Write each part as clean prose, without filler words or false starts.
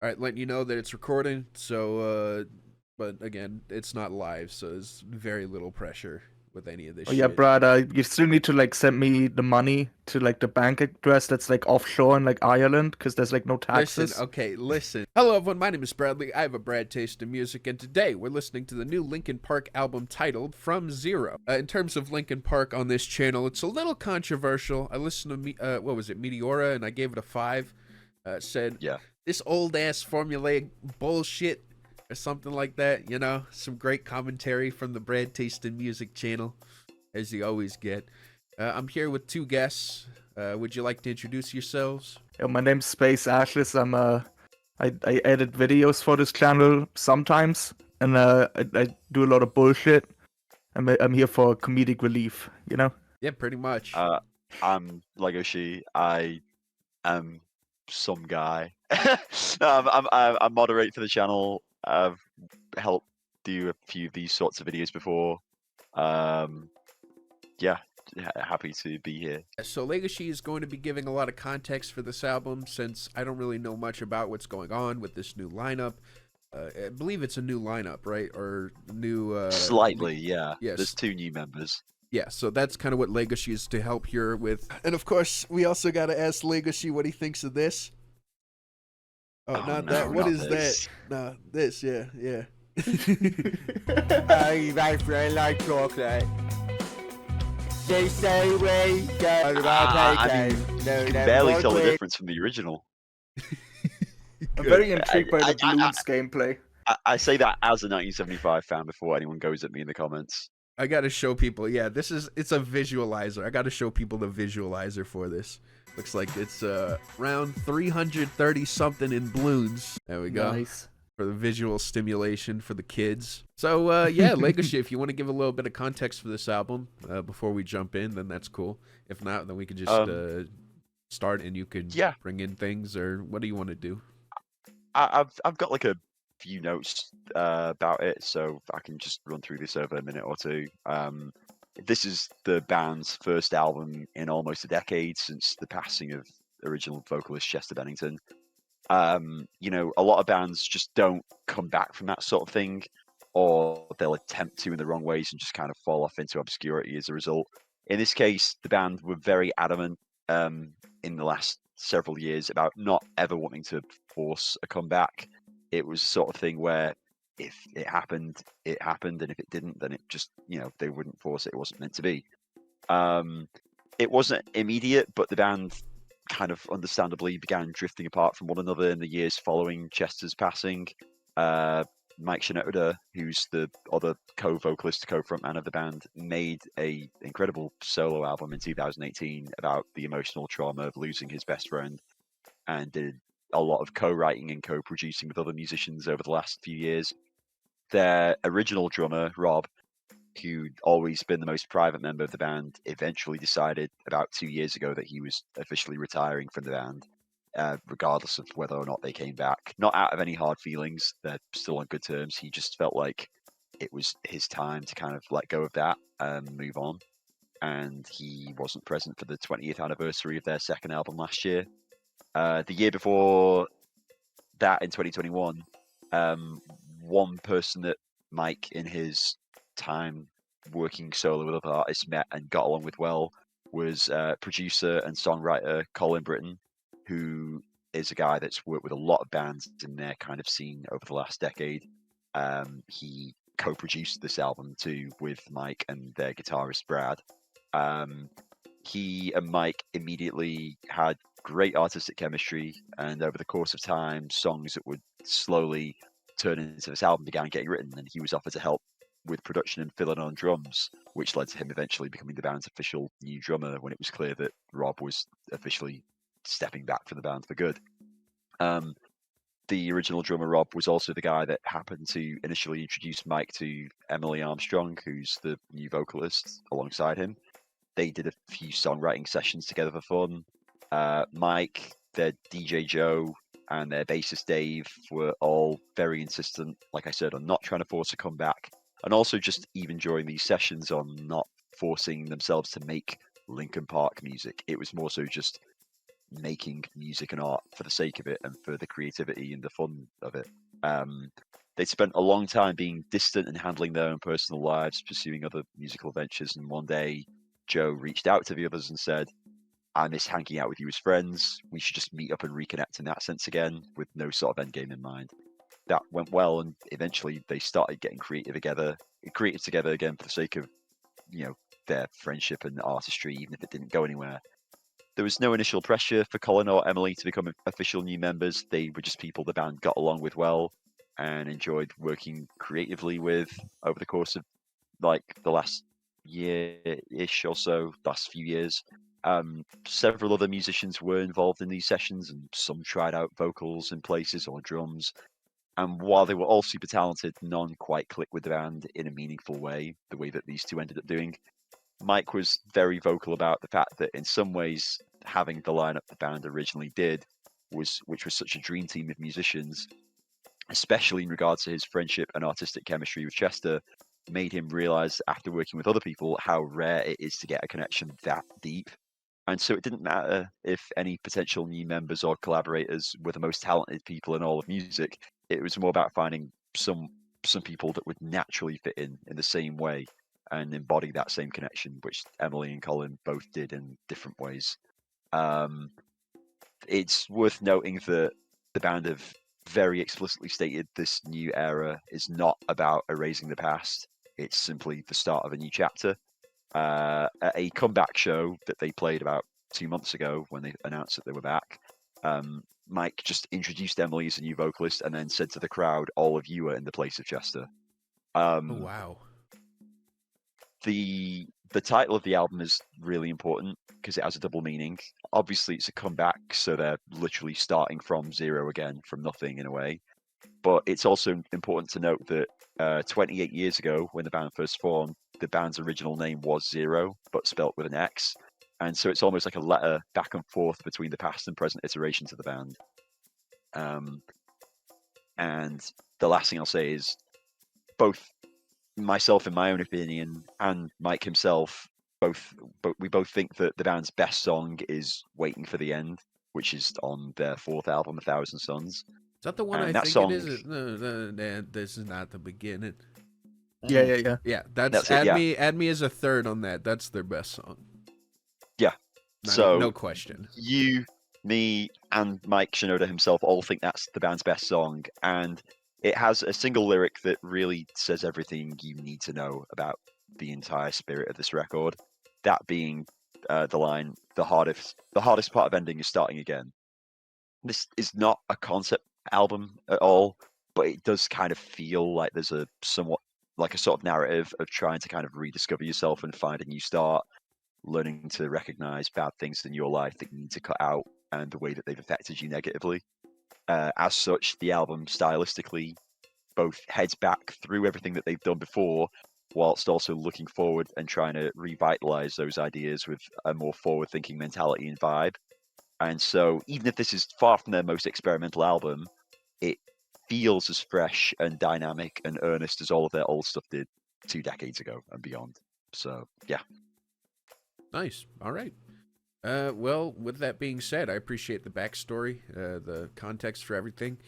All right, letting you know that it's recording. So, but again, it's not live, so there's very little pressure with any of this Oh yeah, shit. Brad, you still need to like send me the money to like the bank address that's like offshore in like Ireland, because there's like no Listen, taxes. okay, listen. Hello, everyone. My name is Bradley. I have a Brad taste in music, and today we're listening to the new Linkin Park album titled "From Zero." In terms of Linkin Park on this channel, it's a little controversial. I listened to what was it, Meteora, and I gave it a 5. Said Yeah. this old ass formulaic bullshit or something like that. You know, some great commentary from the Brad Taste in Music channel, as you always get. I'm here with 2 guests. Would you like to introduce yourselves? Yeah, my name's Space Ashless. I edit videos for this channel sometimes, and I do a lot of bullshit. I'm here for comedic relief, you know. Yeah, pretty much. I'm Legoshi. I am some guy. No, I moderate for the channel. I've helped do a few of these sorts of videos before. Yeah, happy to be here. So Legacy is going to be giving a lot of context for this album since I don't really know much about what's going on with this new lineup. I believe it's a new lineup, right? Or new Slightly, yeah. yes. There's 2 new members. Yeah, so that's kind of what Legacy is to help here with. And of course, we also got to ask Legacy what he thinks of this. Oh, not no, that. What not is this. that? No, this, yeah, yeah. I feel like chocolate. They say we go I mean, you can barely tell the difference from the original. I'm very intrigued by the I- balloons gameplay. I say that as a 1975 fan before anyone goes at me in the comments. I got to show people. Yeah, it's a visualizer. I got to show people the visualizer for this. Looks like it's around 330 something in balloons. There we go. Nice. For the visual stimulation for the kids. So yeah, Legacy, if you want to give a little bit of context for this album before we jump in, then that's cool. If not, then we could just start and you could bring in things, or what do you want to do? I've got like a few notes about it, so I can just run through this over a minute or two. This is the band's first album in almost a decade since the passing of original vocalist Chester Bennington. You know, a lot of bands just don't come back from that sort of thing, or they'll attempt to in the wrong ways and just kind of fall off into obscurity as a result. In this case, the band were very adamant in the last several years about not ever wanting to force a comeback. It was the sort of thing where if it happened, and if it didn't, then it just, you know, they wouldn't force it. It wasn't meant to be. It wasn't immediate, but the band kind of understandably began drifting apart from one another in the years following Chester's passing. Mike Shinoda, who's the other co-vocalist, co-frontman of the band, made a incredible solo album in 2018 about the emotional trauma of losing his best friend, and did a lot of co-writing and co-producing with other musicians over the last few years. Their original drummer, Rob, who'd always been the most private member of the band, eventually decided about 2 years ago that he was officially retiring from the band, regardless of whether or not they came back. Not out of any hard feelings, they're still on good terms. He just felt like it was his time to kind of let go of that and move on. And he wasn't present for the 20th anniversary of their second album last year. The year before that, in 2021, one person that Mike, in his time working solo with other artists, met and got along with well was producer and songwriter Colin Britton, who is a guy that's worked with a lot of bands in their kind of scene over the last decade. He co-produced this album too with Mike and their guitarist Brad. He and Mike immediately had great artistic chemistry, and over the course of time, songs that would slowly turn into this album began getting written, and he was offered to help with production and fill in on drums, which led to him eventually becoming the band's official new drummer when it was clear that Rob was officially stepping back from the band for good. The original drummer, Rob, was also the guy that happened to initially introduce Mike to Emily Armstrong, who's the new vocalist, alongside him. They did a few songwriting sessions together for fun. Mike, their DJ Joe, and their bassist Dave were all very insistent, like I said, on not trying to force a comeback, and also just even during these sessions on not forcing themselves to make Linkin Park music. It was more so just making music and art for the sake of it and for the creativity and the fun of it. They'd spent a long time being distant and handling their own personal lives, pursuing other musical ventures. And one day, Joe reached out to the others and said, I miss hanging out with you as friends. We should just meet up and reconnect in that sense again, with no sort of end game in mind. That went well, and eventually they started getting creative together again for the sake of, their friendship and artistry, even if it didn't go anywhere. There was no initial pressure for Colin or Emily to become official new members. They were just people the band got along with well and enjoyed working creatively with over the course of like the last year-ish or so, last few years. Several other musicians were involved in these sessions, and some tried out vocals in places or drums. And while they were all super talented, none quite clicked with the band in a meaningful way, the way that these two ended up doing. Mike was very vocal about the fact that in some ways, having the lineup the band originally did, which was such a dream team of musicians, especially in regards to his friendship and artistic chemistry with Chester, made him realize after working with other people how rare it is to get a connection that deep. And so it didn't matter if any potential new members or collaborators were the most talented people in all of music. It was more about finding some people that would naturally fit in the same way and embody that same connection, which Emily and Colin both did in different ways. It's worth noting that the band have very explicitly stated this new era is not about erasing the past. It's simply the start of a new chapter. At a comeback show that they played about 2 months ago when they announced that they were back, Mike just introduced Emily as a new vocalist and then said to the crowd, all of you are in the place of Chester. Oh, wow. The title of the album is really important because it has a double meaning. Obviously, it's a comeback, so they're literally starting from zero again, from nothing in a way. But it's also important to note that 28 years ago, when the band first formed, the band's original name was Zero, but spelt with an X. And so it's almost like a letter back and forth between the past and present iterations of the band. And the last thing I'll say is both myself, in my own opinion, and Mike himself, we both think that the band's best song is "Waiting for the End," which is on their fourth album, A Thousand Suns. Is that the one And I that think song, it is? No, this is not the beginning. Yeah. Yeah, That's it, yeah. Add me as a third on that. That's their best song. Yeah. No question. You, me, and Mike Shinoda himself all think that's the band's best song, and it has a single lyric that really says everything you need to know about the entire spirit of this record. That being the line, the hardest part of ending is starting again. This is not a concept album at all, but it does kind of feel like there's a somewhat like a sort of narrative of trying to kind of rediscover yourself and find a new start, learning to recognize bad things in your life that you need to cut out and the way that they've affected you negatively. As such, the album stylistically both heads back through everything that they've done before, whilst also looking forward and trying to revitalize those ideas with a more forward-thinking mentality and vibe. And so, even if this is far from their most experimental album, it feels as fresh and dynamic and earnest as all of their old stuff did 2 decades ago and beyond. So, yeah. Nice. All right. Well, with that being said, I appreciate the backstory, the context for everything.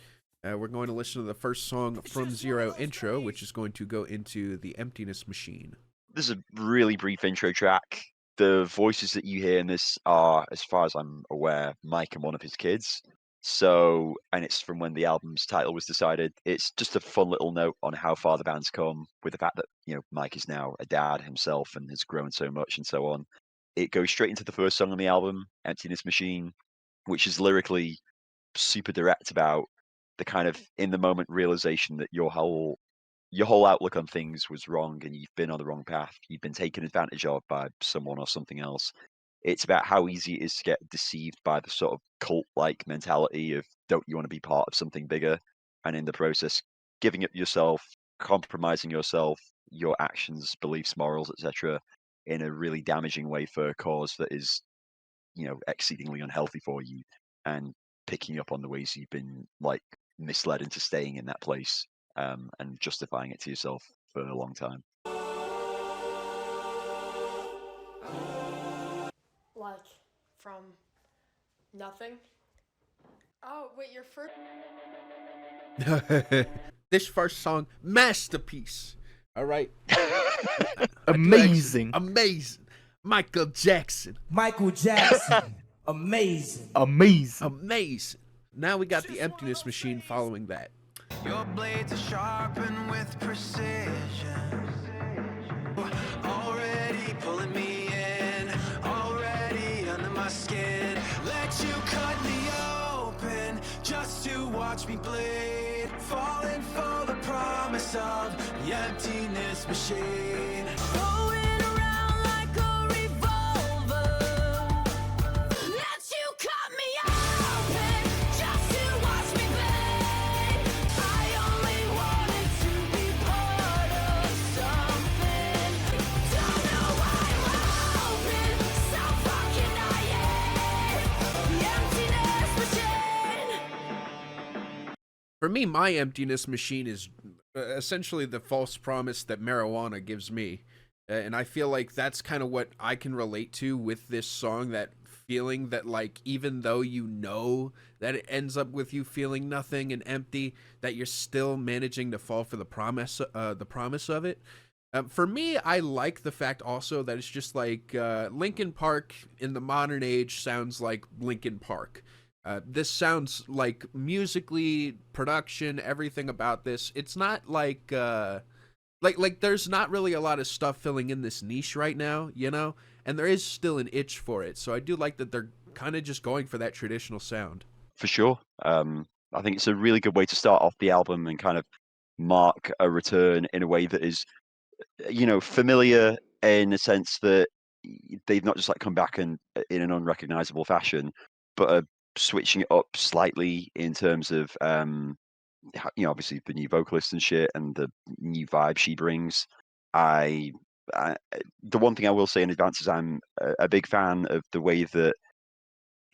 We're going to listen to the first song from Zero intro, which is going to go into the Emptiness Machine. This is a really brief intro track. The voices that you hear in this are, as far as I'm aware, Mike and one of his kids. So, and it's from when the album's title was decided. It's just a fun little note on how far the band's come with the fact that, Mike is now a dad himself and has grown so much and so on. It goes straight into the first song on the album, Emptiness Machine, which is lyrically super direct about the kind of in the moment realization that your whole outlook on things was wrong and you've been on the wrong path. You've been taken advantage of by someone or something else. It's about how easy it is to get deceived by the sort of cult-like mentality of don't you want to be part of something bigger, and in the process giving up yourself, compromising yourself, your actions, beliefs, morals, etc., in a really damaging way for a cause that is, exceedingly unhealthy for you, and picking up on the ways you've been misled into staying in that place, and justifying it to yourself for a long time. Like from Nothing. Oh, wait, your first. This first song, masterpiece. All right. Amazing. Amazing. Michael Jackson. Michael Jackson. Amazing. Amazing. Amazing. Now we got the Emptiness Machine following that. Your blades are sharpened with precision. Already pulling me in, already under my skin. Let you cut me open just to watch me bleed. Falling for the promise of the emptiness machine. Going around like a revolver. Let you cut me open just to watch me bleed. I only wanted to be part of something. Don't know why I'm open, so fucking naive. The emptiness machine. For me, my emptiness machine is essentially the false promise that marijuana gives me. And I feel like that's kind of what I can relate to with this song, that feeling that, like, even though you know that it ends up with you feeling nothing and empty, that you're still managing to fall for the promise of it. For me, I like the fact also that it's just like Linkin Park in the modern age sounds like Linkin Park. This sounds like musically, production, everything about this. It's not like there's not really a lot of stuff filling in this niche right now, you know? And there is still an itch for it. So I do like that they're kind of just going for that traditional sound. For sure. I think it's a really good way to start off the album and kind of mark a return in a way that is, familiar in the sense that they've not just like come back and in an unrecognizable fashion, but are switching it up slightly in terms of, obviously the new vocalist and shit and the new vibe she brings. The one thing I will say in advance is I'm a big fan of the way that,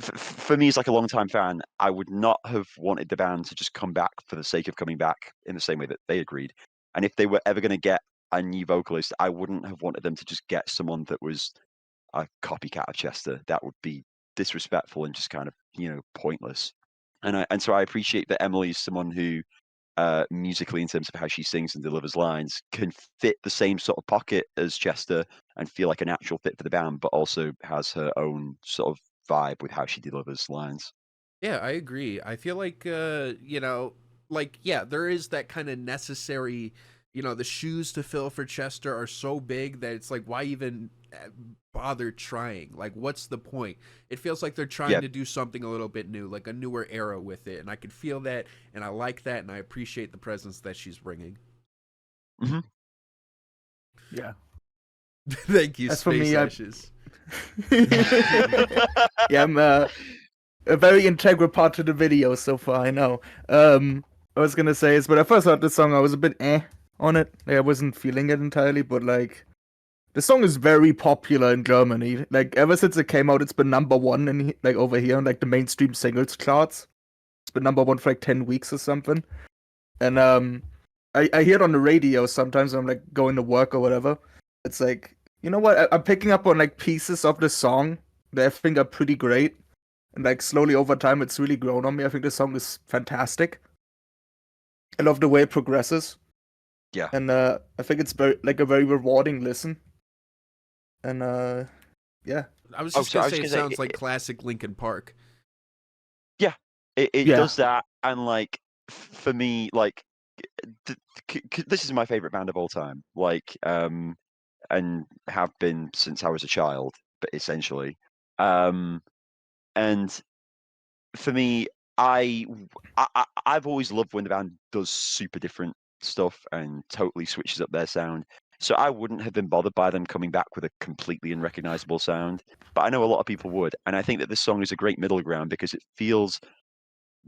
for me, as like a long-time fan, I would not have wanted the band to just come back for the sake of coming back in the same way that they agreed. And if they were ever going to get a new vocalist, I wouldn't have wanted them to just get someone that was a copycat of Chester. That would be disrespectful and just kind of, pointless. And so I appreciate that Emily's someone who, musically, in terms of how she sings and delivers lines, can fit the same sort of pocket as Chester and feel like a natural fit for the band, but also has her own sort of vibe with how she delivers lines. Yeah, I agree. I feel like, there is that kind of necessary, the shoes to fill for Chester are so big that it's like, why even bother trying? Like, what's the point? It feels like they're trying to do something a little bit new, like a newer era with it. And I can feel that, and I like that, and I appreciate the presence that she's bringing. Mm-hmm. Yeah. Thank you, As Space for me, Ashes. Yeah, I'm a very integral part to the video so far, I know. I was gonna say is when I first heard the song, I was a bit on it. Like, I wasn't feeling it entirely, but like the song is very popular in Germany. Like, ever since it came out, it's been #1 in like over here on like the mainstream singles charts. It's been #1 for like 10 weeks or something. And I hear it on the radio sometimes when I'm like going to work or whatever. It's like, you know what? I'm picking up on like pieces of the song that I think are pretty great. And like slowly over time, it's really grown on me. I think the song is fantastic. I love the way it progresses. Yeah. And I think it's a very rewarding listen. And yeah. I was just gonna say it sounds like classic Linkin Park. Yeah, it does that, and like for me, like this is my favorite band of all time. Like, and have been since I was a child, but essentially, and for me, I've always loved when the band does super different stuff and totally switches up their sound. So I wouldn't have been bothered by them coming back with a completely unrecognizable sound. But I know a lot of people would. And I think that this song is a great middle ground because it feels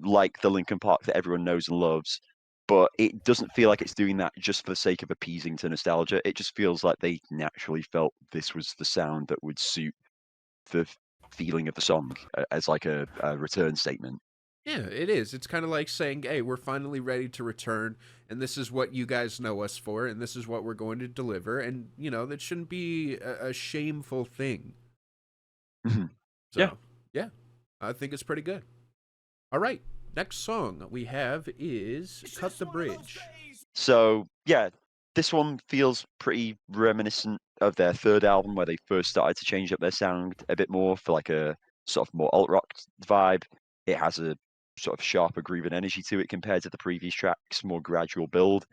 like the Linkin Park that everyone knows and loves, but it doesn't feel like it's doing that just for the sake of appeasing to nostalgia. It just feels like they naturally felt this was the sound that would suit the feeling of the song as like a return statement. Yeah, it is. It's kind of like saying, hey, we're finally ready to return, and this is what you guys know us for, and this is what we're going to deliver. And, that shouldn't be a shameful thing. Mm-hmm. So, yeah. I think it's pretty good. All right, next song we have is Cut the Bridge. So yeah, this one feels pretty reminiscent of their third album, where they first started to change up their sound a bit more for like a sort of more alt rock vibe. It has a sort of sharper groove and energy to it compared to the previous tracks, more gradual build.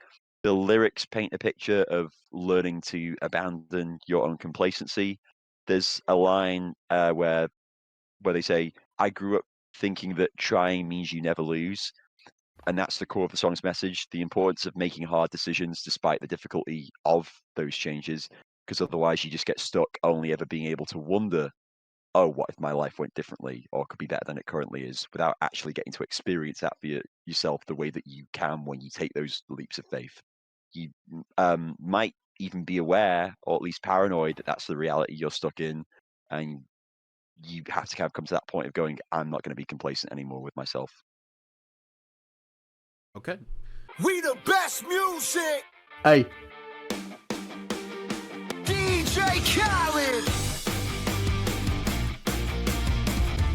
The lyrics paint a picture of learning to abandon your own complacency. There's a line where they say, "I grew up thinking that trying means you never lose." And that's the core of the song's message, the importance of making hard decisions despite the difficulty of those changes, because otherwise you just get stuck only ever being able to wonder, oh, what if my life went differently or could be better than it currently is, without actually getting to experience that for yourself the way that you can when you take those leaps of faith. You might even be aware, or at least paranoid, that that's the reality you're stuck in, and you have to kind of come to that point of going, I'm not going to be complacent anymore with myself. Okay. We the best music. Hey, DJ Khaled.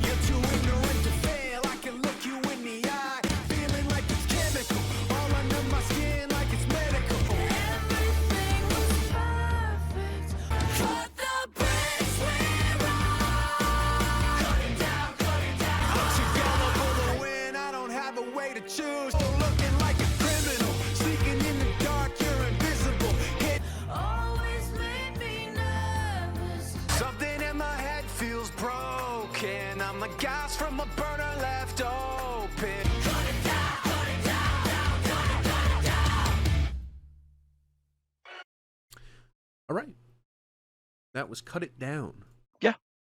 You're too ignorant to fail. I can look you in the eye, feeling like it's chemical, all under my skin like it's medical. Everything was perfect. Cut the bridge we're on. Cut it down, cut it down. I'm too gullible to win. I don't have a way to choose. Looking like a criminal, sneaking in the dark. You're invisible. Hit always made me nervous. Something in my head feels broken. I'm the gas from a burner left open. Cut it down, cut it down, down, down, down, down. All right. That was Cut It Down.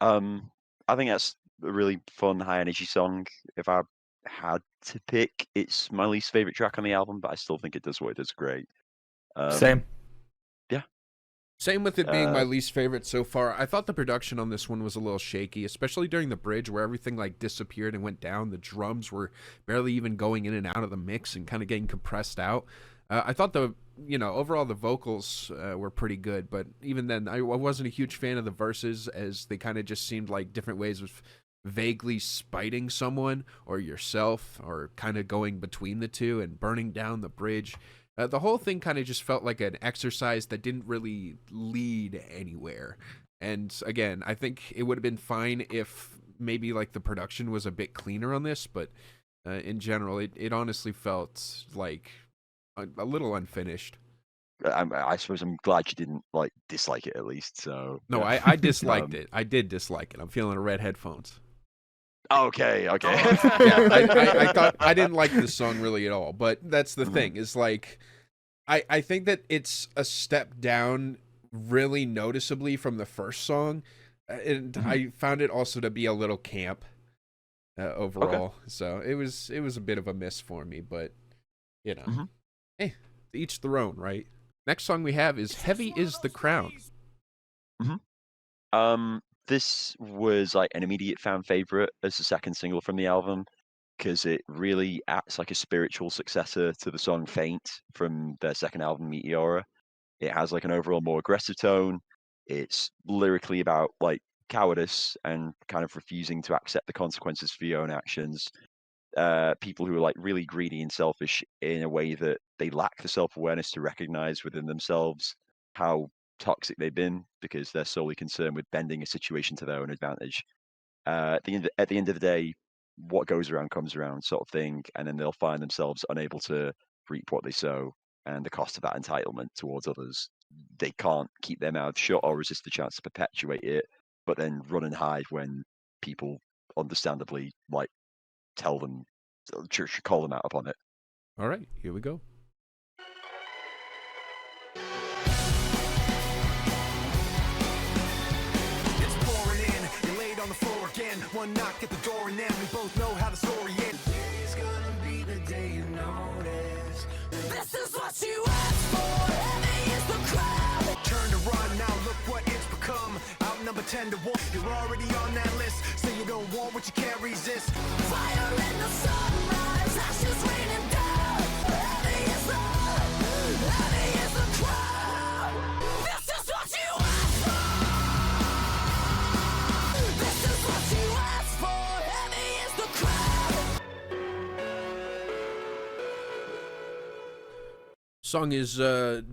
I think that's a really fun, high energy song. If I had to pick, it's my least favorite track on the album, but I still think it does what it does great. same. Same with it being my least favorite so far. I thought the production on this one was a little shaky, especially during the bridge where everything like disappeared and went down. The drums were barely even going in and out of the mix and kind of getting compressed out. I thought overall the vocals were pretty good, but even then I wasn't a huge fan of the verses, as they kind of just seemed like different ways of vaguely spiting someone or yourself, or kind of going between the two and burning down the bridge. The whole thing kind of just felt like an exercise that didn't really lead anywhere. And again, I think it would have been fine if maybe like the production was a bit cleaner on this, but in general, it honestly felt like a little unfinished. I suppose I'm glad you didn't like dislike it at least. So No, yeah. I disliked it. I did dislike it. I'm feeling red headphones. Okay. Yeah, I thought I didn't like this song really at all, but that's the thing, is like I think that it's a step down really noticeably from the first song, and I found it also to be a little camp overall. So it was a bit of a miss for me, but hey, to each their own, right? Next song we have is Heavy Is the Crown. This was like an immediate fan favorite as the second single from the album, because it really acts like a spiritual successor to the song Faint from their second album, Meteora. It has like an overall more aggressive tone. It's lyrically about like cowardice and kind of refusing to accept the consequences for your own actions. People who are like really greedy and selfish in a way that they lack the self-awareness to recognize within themselves how toxic they've been, because they're solely concerned with bending a situation to their own advantage. At the end of the day, what goes around comes around, sort of thing, and then they'll find themselves unable to reap what they sow, and the cost of that entitlement towards others. They can't keep their mouths shut or resist the chance to perpetuate it, but then run and hide when people understandably like tell them, call them out upon it. All right, here we go. It's pouring in, you're laid on the floor again. One knock at the door and then we both know how the story ends. Today's gonna be the day you notice. This is what you asked for, heavy is the crowd. Turn to run, now look what it's become. Outnumber 10 to 1, you're already on that list. Say you don't want what you can't resist. Fire in the sunrise, ashes raining down. Heavy is the crowd. This is what you asked for. This is what you asked for. Heavy Song is the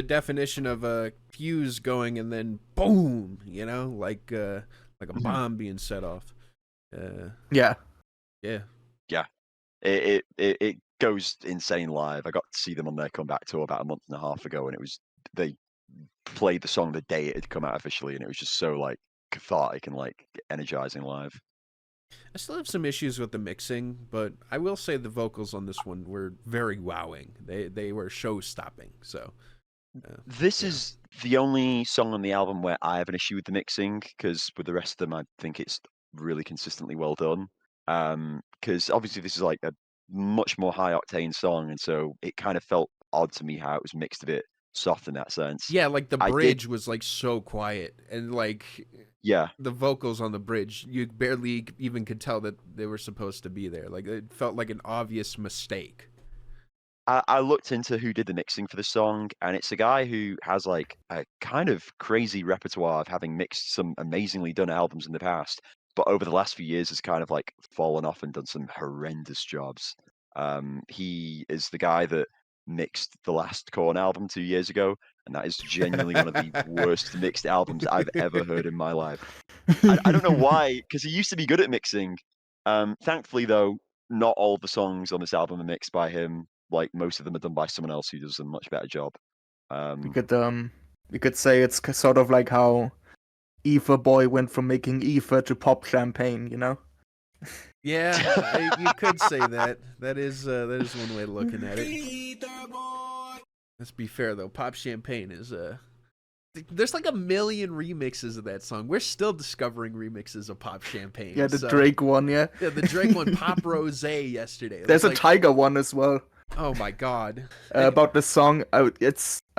definition of a fuse going and then boom, you know, like a bomb being set off. Yeah. Yeah. It goes insane live. I got to see them on their comeback tour about a month and a half ago, and they played the song the day it had come out officially, and it was just so like cathartic and like energizing live. I still have some issues with the mixing, but I will say the vocals on this one were very wowing. They were show stopping. So This is the only song on the album where I have an issue with the mixing, because with the rest of them, I think it's really consistently well done. Because obviously this is like a much more high octane song, and so it kind of felt odd to me how it was mixed a bit soft in that sense. yeah, like the I did- bridge was like so quiet, and like Yeah, the vocals on the bridge, you barely even could tell that they were supposed to be there. Like it felt like an obvious mistake. I looked into who did the mixing for the song, and it's a guy who has like a kind of crazy repertoire of having mixed some amazingly done albums in the past, but over the last few years has kind of like fallen off and done some horrendous jobs. He is the guy that mixed the last Korn album 2 years ago, and that is genuinely one of the worst mixed albums I've ever heard in my life. I don't know why, because he used to be good at mixing. Thankfully, though, not all of the songs on this album are mixed by him. Like most of them are done by someone else who does a much better job. We could say it's sort of like how Ether Boy went from making ether to pop champagne, you know? Yeah, you could say that. That is one way of looking at it. Let's be fair though. Pop Champagne is there's like a million remixes of that song. We're still discovering remixes of Pop Champagne. Yeah, the Drake one, yeah. Yeah, the Drake one, Pop Rosé yesterday. There's a like, Tiger one as well. Oh my god. About the song, I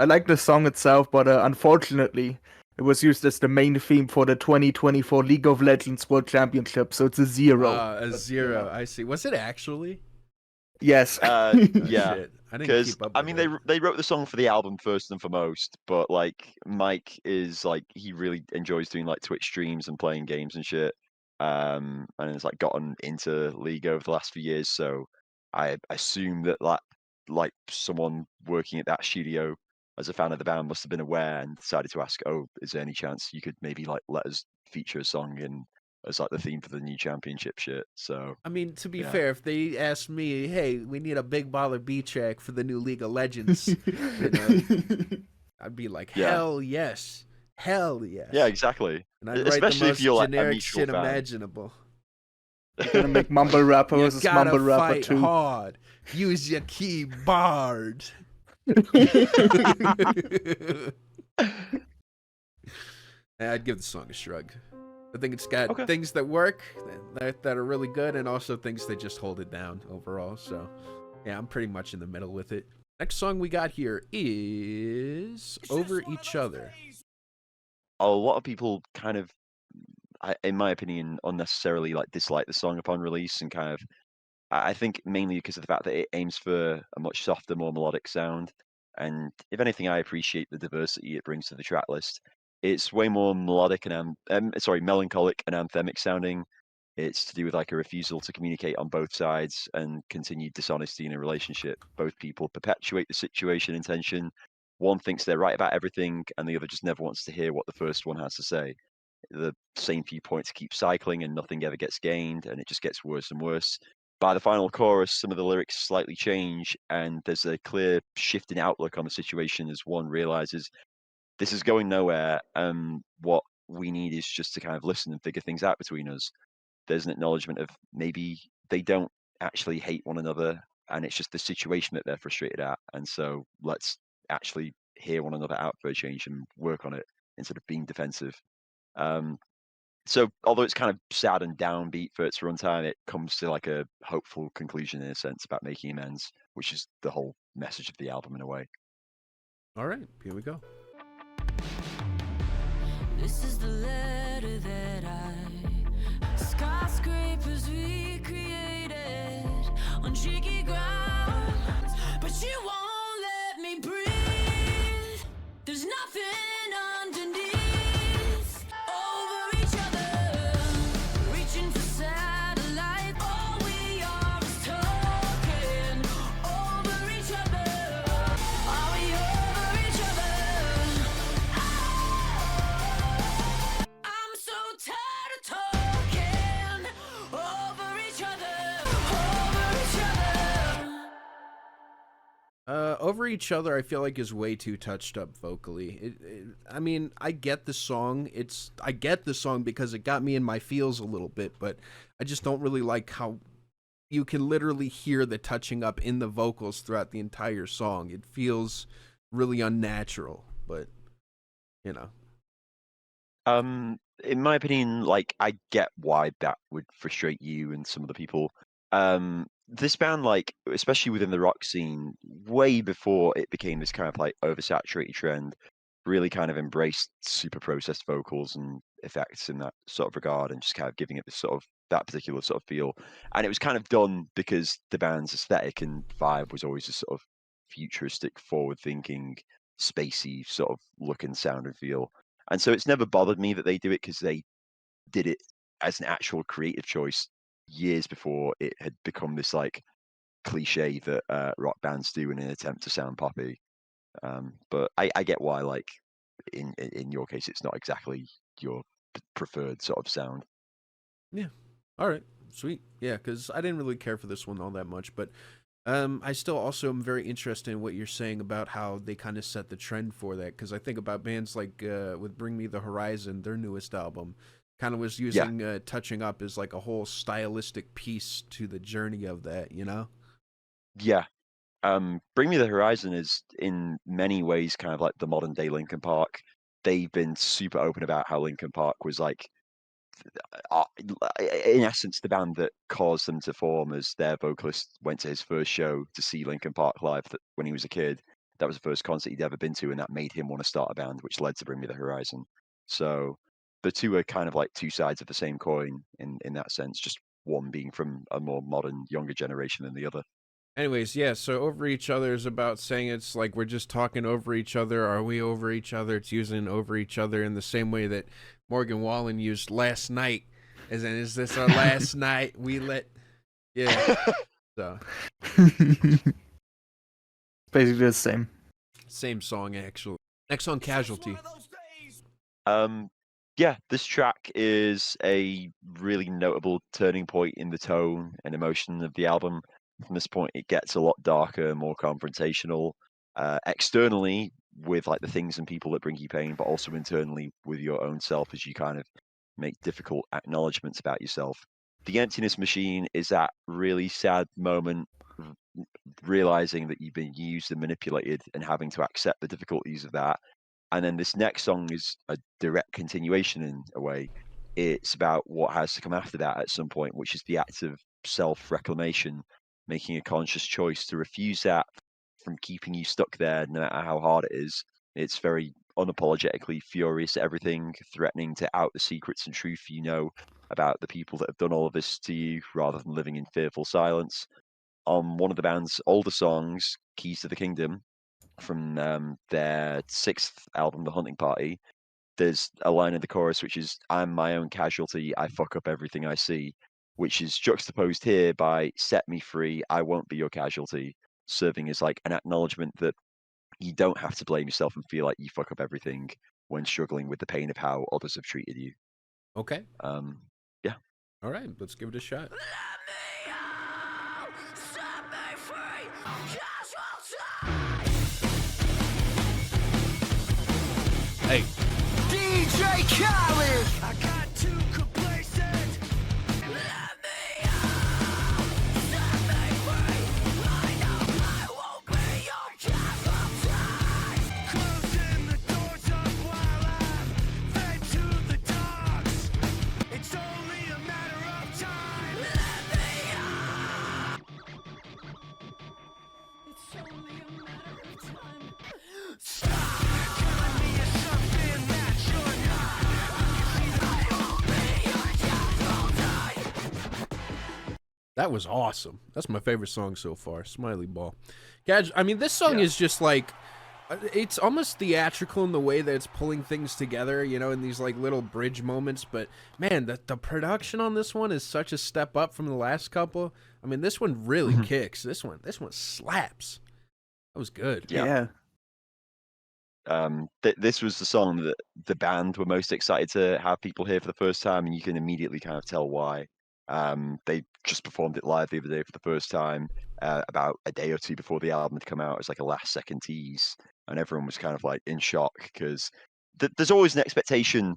like the song itself, but unfortunately, it was used as the main theme for the 2024 League of Legends World Championship, so it's a 0. A 0. I see. Was it actually? Yes. Oh, Yeah, shit. I didn't because keep up. I with mean it. they wrote the song for the album first and foremost, but like Mike is like he really enjoys doing like Twitch streams and playing games and shit. And has like gotten into League over the last few years, so I assume that like someone working at that studio as a fan of the band must have been aware and decided to ask, oh, is there any chance you could maybe like let us feature a song in as like the theme for the new championship shit? So I mean, to be Yeah. fair, if they asked me, hey, we need a Big Baller B track for the new League of Legends, you know, I'd be like, Yeah. hell yes. Hell yes. yeah, exactly. And I'd write Especially the if most you're, like, a generic mutual shit fan. imaginable. You're gonna make Mumble Rapper You versus gotta Mumble Rapper fight 2. hard. Use your keyboard. I'd give the song a shrug. I think it's got Okay. things that work, that are really good, and also things that just hold it down overall. So, yeah, I'm pretty much in the middle with it. Next song we got here is Over Each Other. A lot of people kind of, in my opinion, unnecessarily like dislike the song upon release, and kind of, I think mainly because of the fact that it aims for a much softer, more melodic sound. And if anything, I appreciate the diversity it brings to the track list. It's way more melodic and melancholic and anthemic sounding. It's to do with like a refusal to communicate on both sides and continued dishonesty in a relationship. Both people perpetuate the situation and tension. One thinks they're right about everything, and the other just never wants to hear what the first one has to say. The same few points keep cycling, and nothing ever gets gained, and it just gets worse and worse. By the final chorus, some of the lyrics slightly change, and there's a clear shift in outlook on the situation as one realizes this is going nowhere, and what we need is just to kind of listen and figure things out between us. There's an acknowledgement of maybe they don't actually hate one another, and it's just the situation that they're frustrated at, and so let's actually hear one another out for a change and work on it instead of being defensive. So although it's kind of sad and downbeat for its runtime, it comes to like a hopeful conclusion in a sense about making amends, which is the whole message of the album in a way. All right, here we go. This is the letter that skyscrapers we created on shaky ground, but you won't let me breathe. There's nothing underneath. Over each other, reaching for satellite. All we are is talking over each other. Over Each Other, I feel like is way too touched up vocally. I mean, I get the song. I get the song because it got me in my feels a little bit, but I just don't really like how you can literally hear the touching up in the vocals throughout the entire song. It feels really unnatural, but you know. In my opinion, like I get why that would frustrate you and some of the people. This band, like especially within the rock scene, way before it became this kind of like oversaturated trend, really kind of embraced super processed vocals and effects in that sort of regard, and just kind of giving it this sort of that particular sort of feel. And it was kind of done because the band's aesthetic and vibe was always a sort of futuristic, forward-thinking, spacey sort of look and sound and feel. And so it's never bothered me that they do it because they did it as an actual creative choice years before it had become this like cliche that rock bands do in an attempt to sound poppy. But I get why, like in your case, it's not exactly your preferred sort of sound. Yeah. All right. Sweet. Yeah, because I didn't really care for this one all that much, but I still also am very interested in what you're saying about how they kind of set the trend for that. Because I think about bands like with Bring Me the Horizon, their newest album, kind of was using touching up as like a whole stylistic piece to the journey of that, you know? Yeah. Bring Me the Horizon is in many ways kind of like the modern day Linkin Park. They've been super open about how Linkin Park was like in essence, the band that caused them to form, as their vocalist went to his first show to see Linkin Park live when he was a kid. That was the first concert he'd ever been to, and that made him want to start a band, which led to Bring Me the Horizon. So the two are kind of like two sides of the same coin in that sense, just one being from a more modern, younger generation than the other. Anyways, yeah, so Over Each Other is about saying it's like we're just talking over each other. Are we over each other? It's using over each other in the same way that Morgan Wallen used last night. As in, is this our last night? Yeah. So. Basically the same. Same song, actually. Next song, Casualty. Yeah, this track is a really notable turning point in the tone and emotion of the album. From this point, it gets a lot darker, more confrontational, externally with like the things and people that bring you pain, but also internally with your own self as you kind of make difficult acknowledgements about yourself. The Emptiness Machine is that really sad moment, realizing that you've been used and manipulated and having to accept the difficulties of that. And then this next song is a direct continuation in a way. It's about what has to come after that at some point, which is the act of self-reclamation, making a conscious choice to refuse that from keeping you stuck there, no matter how hard it is. It's very unapologetically furious at everything, threatening to out the secrets and truth you know about the people that have done all of this to you, rather than living in fearful silence. On one of the band's older songs, Keys to the Kingdom, from their sixth album, The Hunting Party, there's a line in the chorus which is, "I'm my own casualty, I fuck up everything I see," which is juxtaposed here by "Set me free, I won't be your casualty," serving as like an acknowledgement that you don't have to blame yourself and feel like you fuck up everything when struggling with the pain of how others have treated you. Okay. Yeah. All right, let's give it a shot. Hey. DJ Khaled! I got too complacent. Let me out. Set me free. I know I won't be your casualty. Closing the doors up while I fade to the dogs. It's only a matter of time. Let me out. It's only a matter of time. Stop. That was awesome. That's my favorite song so far, Smiley Ball. I mean, this song is just like, it's almost theatrical in the way that it's pulling things together, you know, in these like little bridge moments. But man, the production on this one is such a step up from the last couple. I mean, this one really kicks. This one slaps. That was good. Yeah. This was the song that the band were most excited to have people hear for the first time, and you can immediately kind of tell why. They just performed it live the other day for the first time, about a day or two before the album had come out. It was like a last-second tease, and everyone was kind of like in shock because there's always an expectation,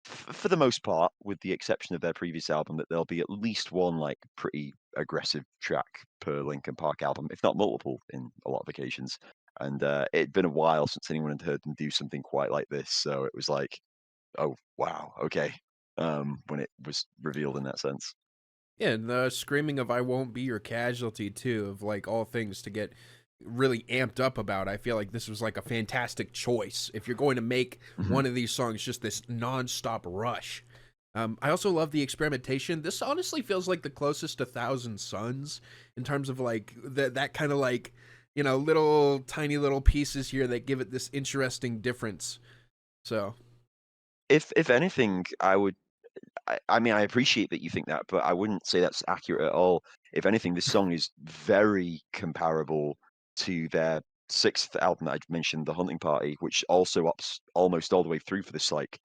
for the most part, with the exception of their previous album, that there'll be at least one like pretty aggressive track per Linkin Park album, if not multiple, in a lot of occasions. And it'd been a while since anyone had heard them do something quite like this, so it was like, oh wow, okay, when it was revealed in that sense. Yeah, and the screaming of "I won't be your casualty" too, of like all things to get really amped up about. I feel like this was like a fantastic choice if you're going to make one of these songs just this non-stop rush. I also love the experimentation. This honestly feels like the closest to Thousand Suns in terms of like that kind of like, you know, little tiny little pieces here that give it this interesting difference. So If anything, I mean, I appreciate that you think that, but I wouldn't say that's accurate at all. If anything, this song is very comparable to their sixth album that I mentioned, The Hunting Party, which also ups almost all the way through for this like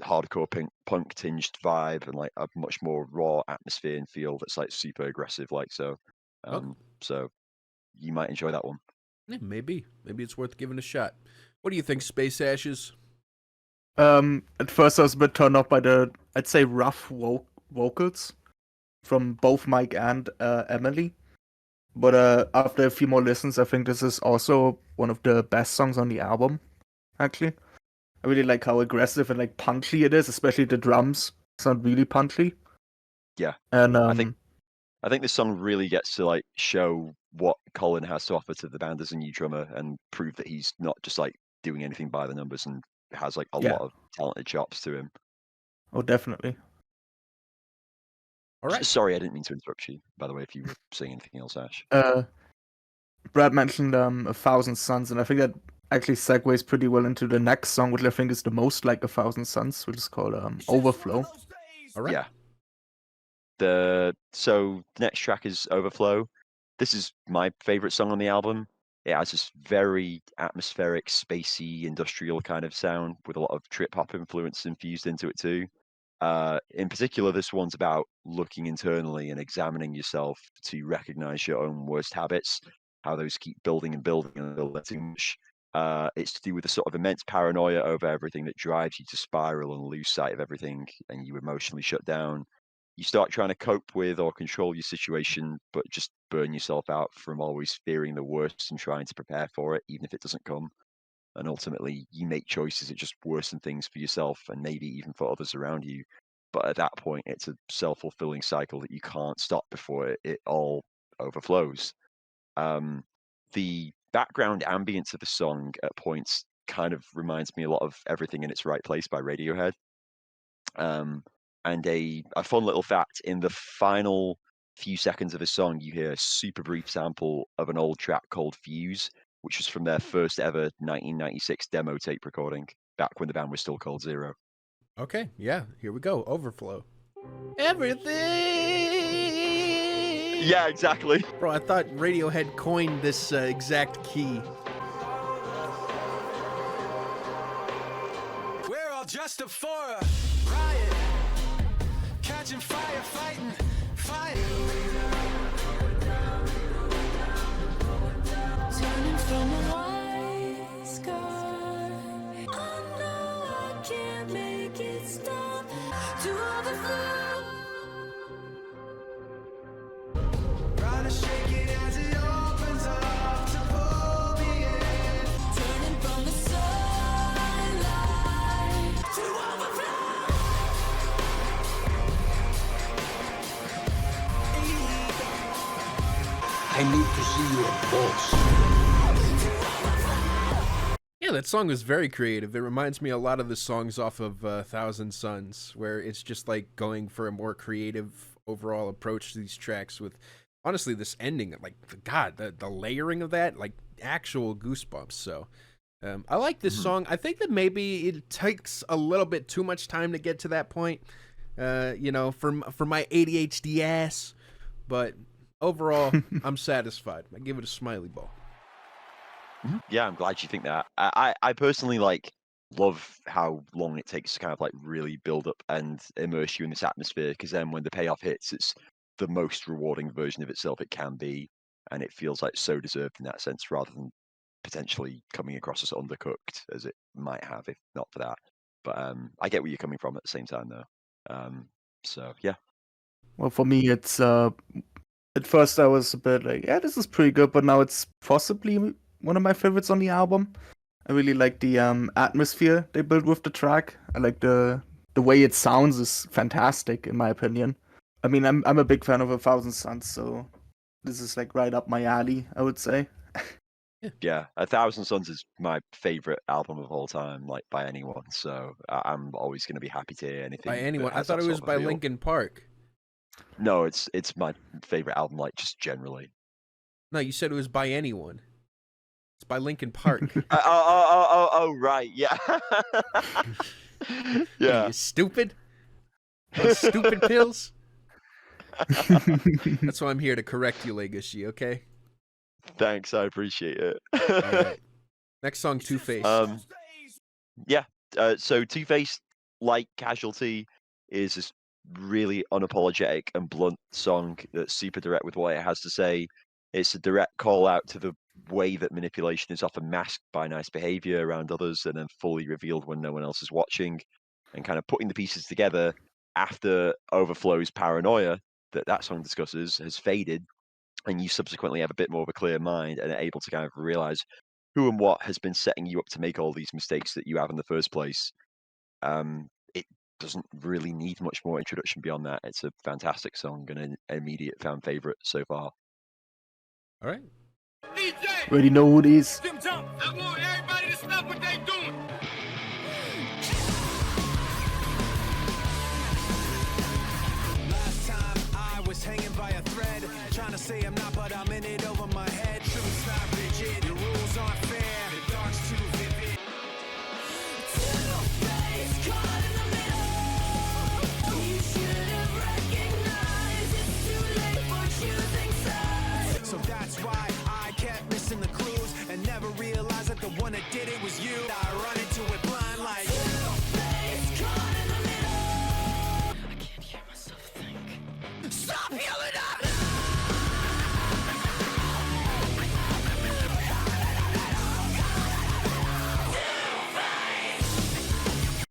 hardcore punk tinged vibe and like a much more raw atmosphere and feel that's like super aggressive, like so. So you might enjoy that one. yeah, maybe it's worth giving a shot. What do you think, Space Ashes? At first I was a bit turned off by the, I'd say, rough vocals from both Mike and Emily. But after a few more listens, I think this is also one of the best songs on the album, actually. I really like how aggressive and like punchy it is, especially the drums sound really punchy. Yeah. And I think this song really gets to like show what Colin has to offer to the band as a new drummer and prove that he's not just like doing anything by the numbers and has like a lot of talented chops to him. Oh, definitely. All right. Sorry, I didn't mean to interrupt you, by the way, if you were saying anything else, Ash. Brad mentioned 1,000 Suns, and I think that actually segues pretty well into the next song, which I think is the most like 1,000 Suns, which is called Overflow. All right. Yeah. So the next track is Overflow. This is my favorite song on the album. It has this very atmospheric, spacey, industrial kind of sound with a lot of trip hop influence infused into it too. In particular, this one's about looking internally and examining yourself to recognize your own worst habits, how those keep building and building until they're too much. It's to do with a sort of immense paranoia over everything that drives you to spiral and lose sight of everything, and you emotionally shut down. You start trying to cope with or control your situation, but just burn yourself out from always fearing the worst and trying to prepare for it, even if it doesn't come. And ultimately, you make choices that just worsen things for yourself and maybe even for others around you. But at that point, it's a self-fulfilling cycle that you can't stop before it all overflows. The background ambience of the song at points kind of reminds me a lot of Everything in Its Right Place by Radiohead. And a fun little fact, in the final few seconds of a song, you hear a super brief sample of an old track called Fuse, which was from their first ever 1996 demo tape recording, back when the band was still called Zero. Okay, yeah, here we go. Overflow. Everything! Yeah, exactly. Bro, I thought Radiohead coined this exact key. We're all just up for a riot, catching fire, fighting. Turning from a white sky, I know I can't make it stop. To overflow. Trying to shake it as it opens up to pull me in. Turning from the sunlight to overflow. I need to see your boss. Yeah, that song was very creative. It reminds me a lot of the songs off of Thousand Suns, where it's just like going for a more creative overall approach to these tracks with, honestly, this ending, like, God, the layering of that, like, actual goosebumps. So I like this song. I think that maybe it takes a little bit too much time to get to that point, you know, for my ADHD ass. But overall, I'm satisfied. I give it a smiley ball. Yeah, I'm glad you think that. I personally like love how long it takes to kind of like really build up and immerse you in this atmosphere, because then when the payoff hits, it's the most rewarding version of itself it can be, and it feels like so deserved in that sense, rather than potentially coming across as undercooked as it might have if not for that. But I get where you're coming from at the same time, though. So yeah. Well, for me, it's at first I was a bit like, yeah, this is pretty good, but now it's possibly one of my favorites on the album. I really like the atmosphere they built with the track. I like the way it sounds is fantastic in my opinion. I mean, I'm a big fan of A Thousand Suns, so this is like right up my alley, I would say. Yeah, A Thousand Suns is my favorite album of all time, like by anyone. So I'm always going to be happy to hear anything By that anyone. I has thought that it sort was of by feel. Linkin Park. No, it's my favorite album, like just generally. No, you said it was by anyone. It's by Linkin Park. Oh, right, yeah. What are Yeah. you stupid? Those stupid pills? That's why I'm here to correct you, Legacy, okay? Thanks, I appreciate it. Alright. Next song, Two-Face. Yeah. So Two-Face, like Casualty, is this really unapologetic and blunt song that's super direct with what it has to say. It's a direct call out to the way that manipulation is often masked by nice behavior around others and then fully revealed when no one else is watching, and kind of putting the pieces together after Overflow's paranoia that song discusses has faded, and you subsequently have a bit more of a clear mind and are able to kind of realize who and what has been setting you up to make all these mistakes that you have in the first place. It doesn't really need much more introduction beyond that. It's a fantastic song and an immediate fan favorite so far. Alright. Already know who it is. I want everybody to stop what they doing. Last time I was hanging by a thread, trying to say I'm not, but I'm in it over my head. Truth's not rigid, the rules aren't fair, the dark's too vivid. Two-face caught in the middle. You should have recognized it's too late for choosing sides. So that's why I kept missing the clues and never realized that the one that did it was you. I run into it blind like Two-face caught in the middle. I can't hear myself think. stop yelling at me!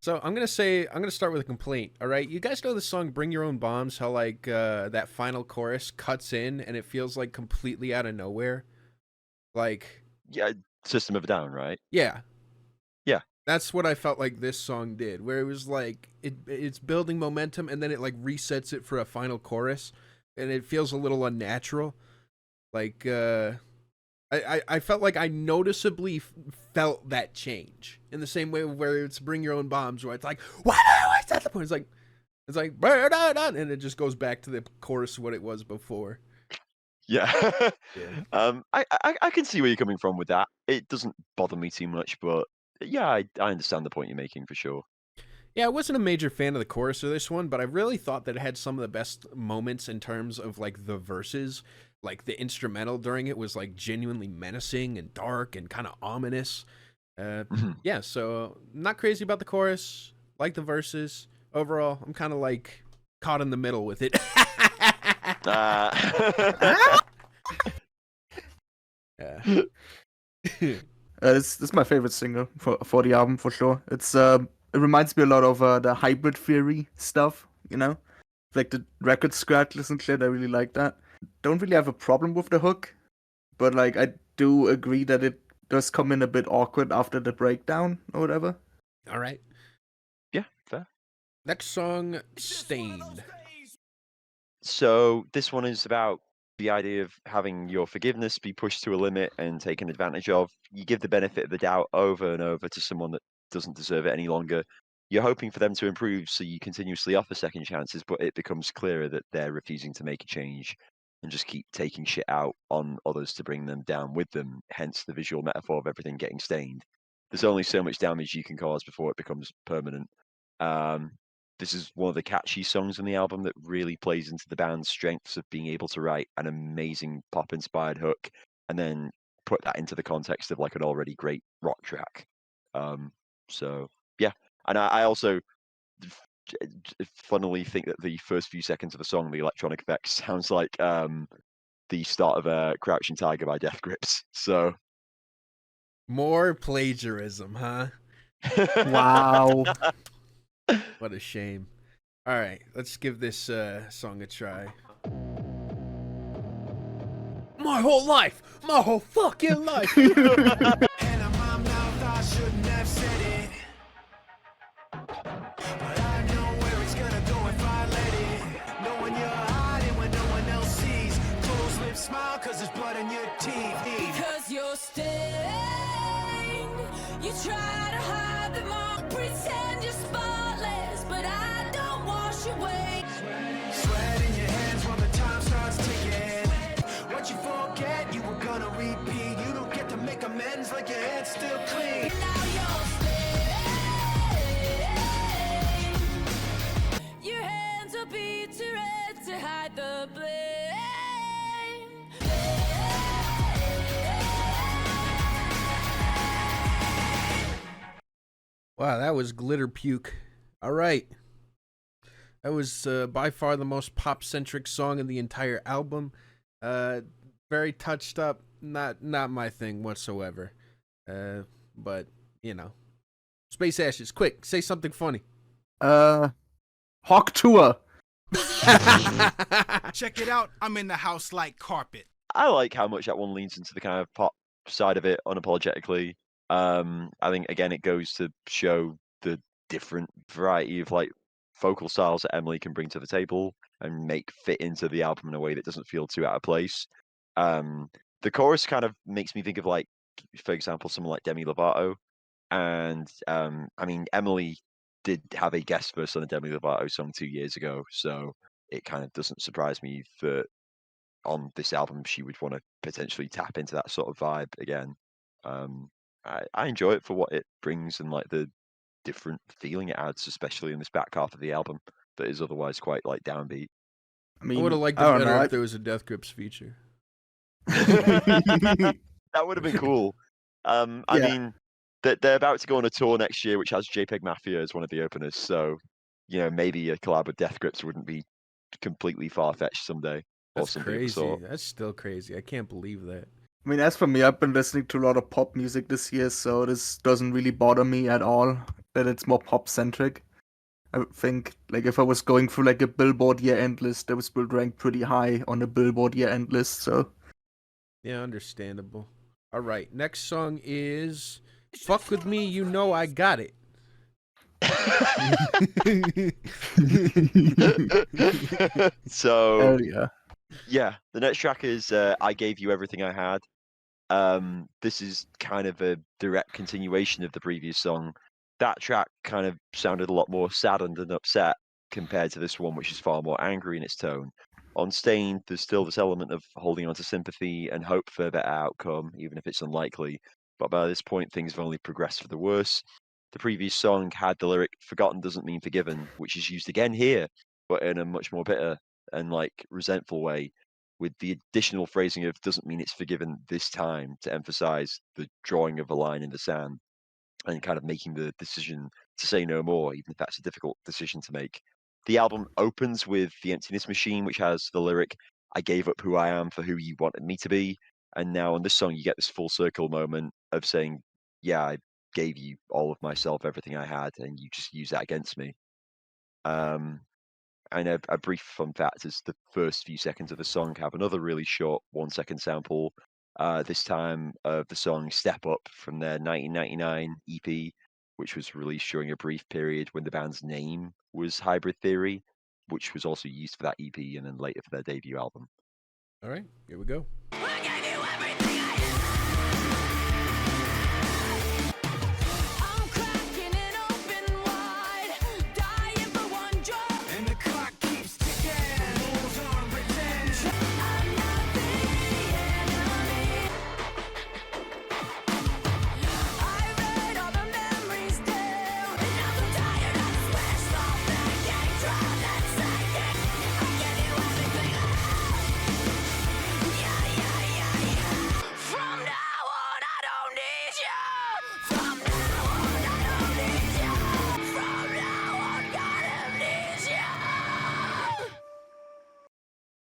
So I'm gonna start with a complaint. All right, you guys know the song "Bring Your Own Bombs"? How like that final chorus cuts in and it feels like completely out of nowhere. Like, Yeah, System of a Down, right? yeah, Yeah. that's what I felt like this song did. Where it was like it's building momentum and then it like resets it for a final chorus, and it feels a little unnatural. Like I felt like I noticeably felt that change in the same way where it's "Bring Your Own Bombs," where it's like, what is at the point? It's like, and it just goes back to the chorus of what it was before. Yeah. Yeah. I can see where you're coming from with that. It doesn't bother me too much, but yeah, I understand the point you're making for sure. Yeah, I wasn't a major fan of the chorus of this one, but I really thought that it had some of the best moments in terms of like the verses. Like the instrumental during it was like genuinely menacing and dark and kind of ominous. Yeah, so not crazy about the chorus. Like the verses. Overall, I'm kind of like caught in the middle with it. Yeah. This is my favorite single for the album for sure. It's it reminds me a lot of the hybrid theory stuff, you know, like the record scratches and shit. I really like that. Don't really have a problem with the hook, but like I do agree that it does come in a bit awkward after the breakdown or whatever. All right. Yeah, fair. Next song, Stained. So this one is about the idea of having your forgiveness be pushed to a limit and taken advantage of. You give the benefit of the doubt over and over to someone that doesn't deserve it any longer. You're hoping for them to improve, so you continuously offer second chances, but it becomes clearer that they're refusing to make a change and just keep taking shit out on others to bring them down with them, hence the visual metaphor of everything getting stained. There's only so much damage you can cause before it becomes permanent. This is one of the catchy songs on the album that really plays into the band's strengths of being able to write an amazing pop-inspired hook and then put that into the context of like an already great rock track. So yeah, and I also funnily think that the first few seconds of the song, the electronic effects, sounds like the start of Crouching Tiger by Death Grips. So More plagiarism, huh? Wow. What a shame. All right, let's give this song a try. My whole life, my whole fucking life. And in my mouth, I shouldn't have said it. But I know where it's gonna go if I let it. Knowing you're hiding when no one else sees. Closed lips smile cause there's blood in your teeth. Because you're stained. You try to hide them all, pretend you're spotless, but I don't wash away. Sweat in your hands while the time starts ticking. What you forget, you were gonna repeat. You don't get to make amends like your head's still clean. Now you're stained. Your hands will be too red to hide the blame. Wow, that was glitter puke. All right. That was by far the most pop-centric song in the entire album. Very touched up. Not my thing whatsoever. But, you know. Space Ashes, quick, say something funny. Hawk Tour. Check it out. I'm in the house like carpet. I like how much that one leans into the kind of pop side of it unapologetically. I think again it goes to show the different variety of like vocal styles that Emily can bring to the table and make fit into the album in a way that doesn't feel too out of place. The chorus kind of makes me think of like, for example, someone like Demi Lovato, and I mean Emily did have a guest verse on a Demi Lovato song 2 years ago, so it kind of doesn't surprise me that on this album she would want to potentially tap into that sort of vibe again. I enjoy it for what it brings and like the different feeling it adds, especially in this back half of the album that is otherwise quite like downbeat. I mean, I would have liked it I don't better know. if there was a Death Grips feature. That would have been cool. I Yeah. mean, they're about to go on a tour next year, which has JPEG Mafia as one of the openers. So, you know, maybe a collab with Death Grips wouldn't be completely far fetched someday. Or That's something of the crazy. sort. That's still crazy. I can't believe that. I mean, as for me, I've been listening to a lot of pop music this year, so this doesn't really bother me at all that it's more pop centric. I think, like, if I was going through like a Billboard year-end list, I would still rank pretty high on a Billboard year-end list. So Yeah, understandable. All right, next song is "Fuck With Me, You Know I Got It." So hell yeah. yeah, the next track is I Gave You Everything I Had. This is kind of a direct continuation of the previous song. That track kind of sounded a lot more saddened and upset compared to this one, which is far more angry in its tone. On Stained, there's still this element of holding on to sympathy and hope for a better outcome, even if it's unlikely. But by this point, things have only progressed for the worse. The previous song had the lyric "Forgotten doesn't mean forgiven," which is used again here, but in a much more bitter and like resentful way, with the additional phrasing of "doesn't mean it's forgiven this time" to emphasize the drawing of a line in the sand and kind of making the decision to say no more, even if that's a difficult decision to make. The album opens with The Emptiness Machine, which has the lyric, "I gave up who I am for who you wanted me to be." And now on this song, you get this full circle moment of saying, yeah, I gave you all of myself, everything I had, and you just use that against me. And a brief fun fact is the first few seconds of the song have another really short 1 second sample, this time of the song Step Up from their 1999 EP, which was released during a brief period when the band's name was Hybrid Theory, which was also used for that EP and then later for their debut album. All right, here we go. I gave you everything I had. I'm cracking it open wide, dying for one job. And the clock keeps ticking. Rules are written. I'm not the enemy. I read all the memories down, and I'm so tired of switched off thinking, drowned and sinking. I gave you everything I had. Yeah. From now on, I don't need you. From now on, I don't need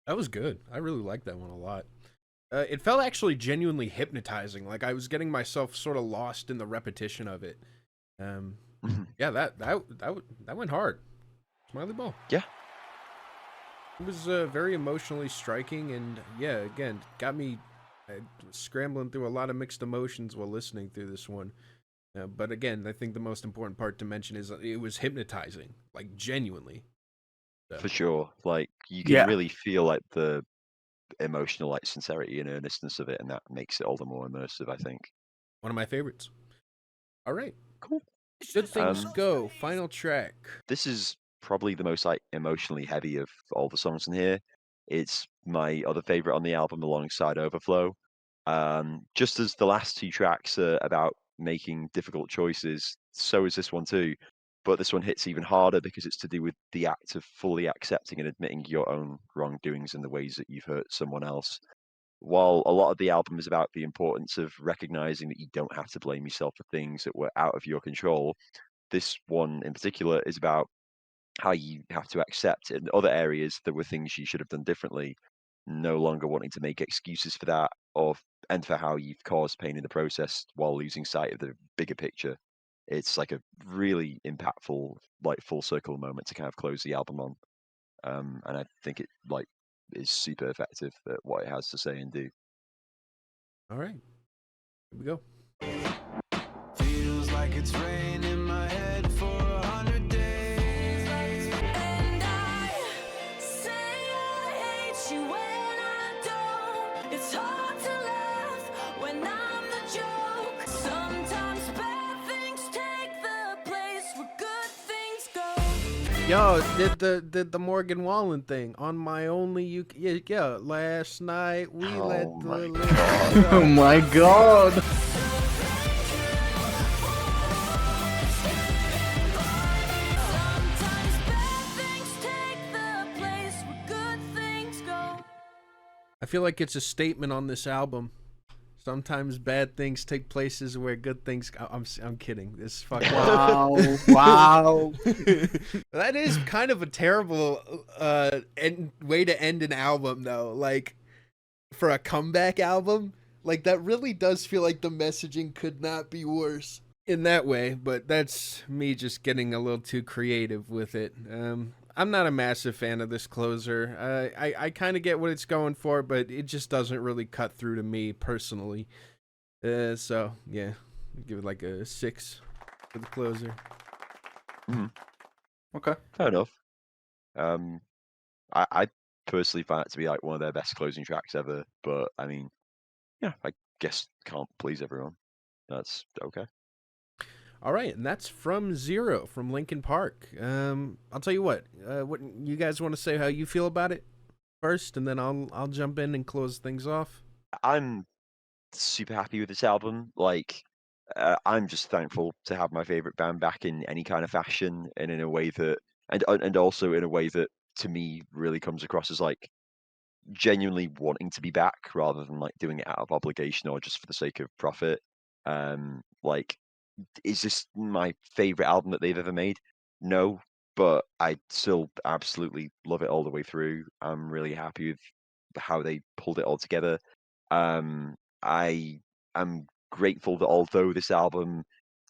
That was good. I really liked that one a lot. It felt actually genuinely hypnotizing. Like I was getting myself sort of lost in the repetition of it. Yeah, that went hard. Smiley Ball. Yeah. It was very emotionally striking, and yeah, again, got me scrambling through a lot of mixed emotions while listening through this one. But again, I think the most important part to mention is that it was hypnotizing, like genuinely. So. For sure. Like you can really feel like the emotional like sincerity and earnestness of it, and that makes it all the more immersive, I think. One of my favorites. All right. Cool. Good Things Go, final track. This is probably the most like emotionally heavy of all the songs in here. It's my other favorite on the album alongside Overflow. Just as the last two tracks are about making difficult choices, so is this one too. But this one hits even harder because it's to do with the act of fully accepting and admitting your own wrongdoings and the ways that you've hurt someone else. While a lot of the album is about the importance of recognizing that you don't have to blame yourself for things that were out of your control, this one in particular is about how you have to accept in other areas there were things you should have done differently, no longer wanting to make excuses for that and for how you've caused pain in the process while losing sight of the bigger picture. It's like a really impactful, like full circle moment to kind of close the album on. And I think it like is super effective at what it has to say and do. All right. Here we go. Feels like it's rain in my head for 100 days. And I say I hate you when I don't. It's hard to laugh when I'm the joke. Sometimes bad things take the place where good things go. Yo, did the Morgan Wallen thing on my only yeah. Last night we let the Oh my god. Sometimes bad things take the place where good things go. I feel like it's a statement on this album. Sometimes bad things take places where good things. I'm kidding. This fucking. Wow. Wow. That is kind of a terrible way to end an album, though. Like for a comeback album, like that really does feel like the messaging could not be worse in that way. But that's me just getting a little too creative with it. I'm not a massive fan of this closer. I kind of get what it's going for, but it just doesn't really cut through to me personally. So, yeah, I'll give it like a 6 for the closer. Okay. Fair enough. I personally find it to be like one of their best closing tracks ever, but I mean, yeah, I guess can't please everyone. That's okay. All right, and that's from Zero from Linkin Park. I'll tell you what you guys want to say how you feel about it first, and then I'll jump in and close things off. I'm super happy with this album. Like, I'm just thankful to have my favorite band back in any kind of fashion, and in a way that, and also in a way that to me really comes across as like genuinely wanting to be back rather than like doing it out of obligation or just for the sake of profit. Like, is this my favorite album that they've ever made? No, but I still absolutely love it all the way through. I'm really happy with how they pulled it all together. I am grateful that although this album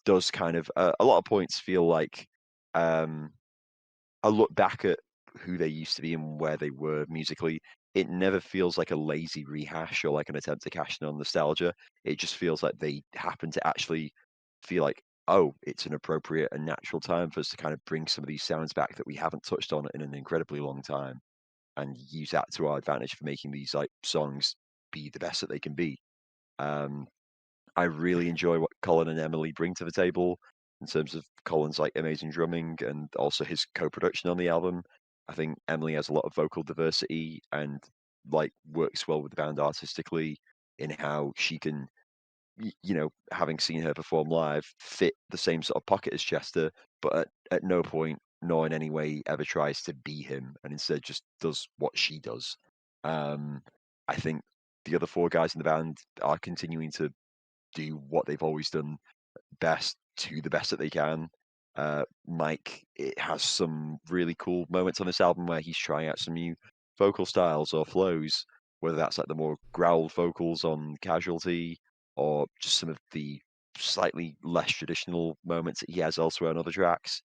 does kind of a lot of points feel like I look back at who they used to be and where they were musically, it never feels like a lazy rehash or like an attempt to cash in on nostalgia. It just feels like they happen to actually feel like, oh, it's an appropriate and natural time for us to kind of bring some of these sounds back that we haven't touched on in an incredibly long time and use that to our advantage for making these like songs be the best that they can be. I really enjoy what Colin and Emily bring to the table in terms of Colin's like amazing drumming and also his co-production on the album. I think Emily has a lot of vocal diversity and like works well with the band artistically in how she can, you know, having seen her perform live, fit the same sort of pocket as Chester, but at no point nor in any way ever tries to be him and instead just does what she does. I think the other four guys in the band are continuing to do what they've always done best to the best that they can. Mike, it has some really cool moments on this album where he's trying out some new vocal styles or flows, whether that's like the more growled vocals on Casualty or just some of the slightly less traditional moments that he has elsewhere on other tracks.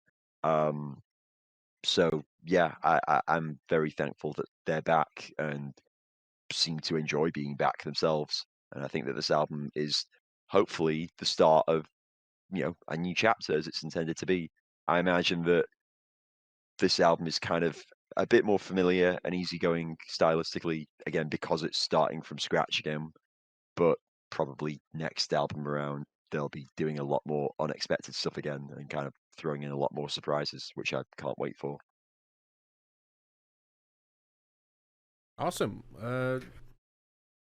So yeah, I'm very thankful that they're back and seem to enjoy being back themselves. And I think that this album is hopefully the start of, a new chapter as it's intended to be. I imagine that this album is kind of a bit more familiar and easygoing stylistically, again, because it's starting from scratch again. But probably next album around, they'll be doing a lot more unexpected stuff again and kind of throwing in a lot more surprises, which I can't wait for. Awesome. I'll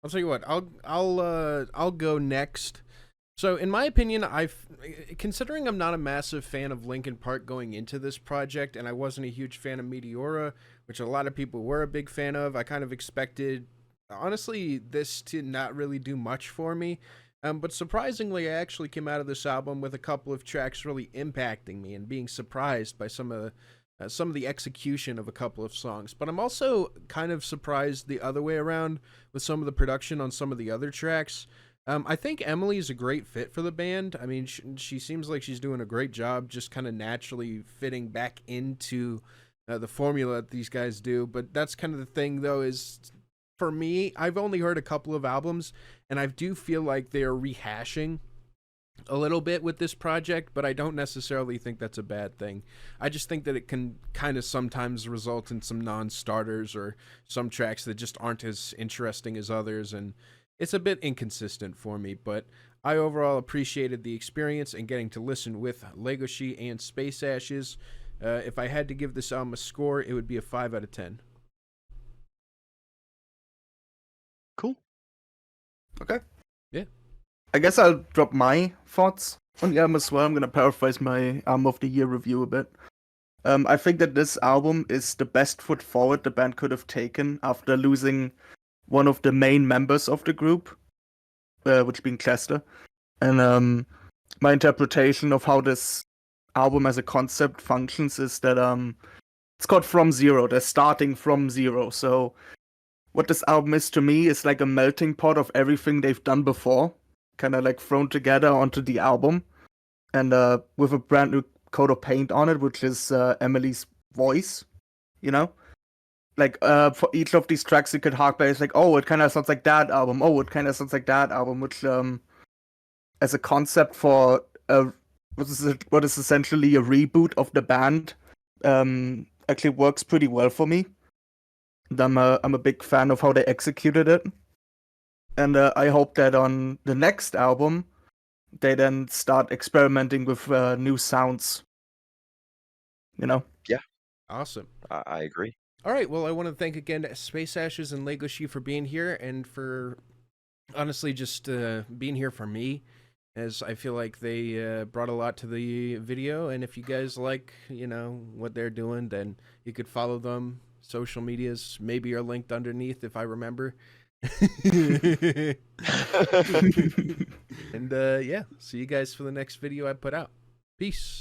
tell you what. I'll go next. So, in my opinion, considering I'm not a massive fan of Linkin Park going into this project, and I wasn't a huge fan of Meteora, which a lot of people were a big fan of, I kind of expected, honestly, this to not really do much for me. But surprisingly, I actually came out of this album with a couple of tracks really impacting me and being surprised by some of the execution of a couple of songs. But I'm also kind of surprised the other way around with some of the production on some of the other tracks. I think Emily is a great fit for the band. I mean, she seems like she's doing a great job just kind of naturally fitting back into the formula that these guys do. But that's kind of the thing, though, is for me, I've only heard a couple of albums, and I do feel like they are rehashing a little bit with this project, but I don't necessarily think that's a bad thing. I just think that it can kind of sometimes result in some non-starters or some tracks that just aren't as interesting as others, and it's a bit inconsistent for me, but I overall appreciated the experience and getting to listen with Legoshi and Space Ashes. If I had to give this album a score, it would be a 5 out of 10. Cool. Okay. Yeah. I guess I'll drop my thoughts on the album as well. I'm gonna paraphrase my Album of the Year review a bit. I think that this album is the best foot forward the band could have taken after losing one of the main members of the group, which being Chester. And my interpretation of how this album as a concept functions is that it's called From Zero. They're starting from zero. So what this album is to me is like a melting pot of everything they've done before, kind of like thrown together onto the album, and with a brand new coat of paint on it, which is Emily's voice, you know? Like, for each of these tracks, you could hark back. It's like, oh, it kind of sounds like that album. Oh, it kind of sounds like that album. Which, as a concept for what is essentially a reboot of the band, actually works pretty well for me. And I'm a big fan of how they executed it. And I hope that on the next album, they then start experimenting with new sounds. You know? Yeah. Awesome. I agree. All right, well, I want to thank again Space Ashes and Legoshi for being here and for honestly just being here for me, as I feel like they brought a lot to the video. And if you guys like, what they're doing, then you could follow them. Social medias maybe are linked underneath if I remember. And yeah, see you guys for the next video I put out. Peace.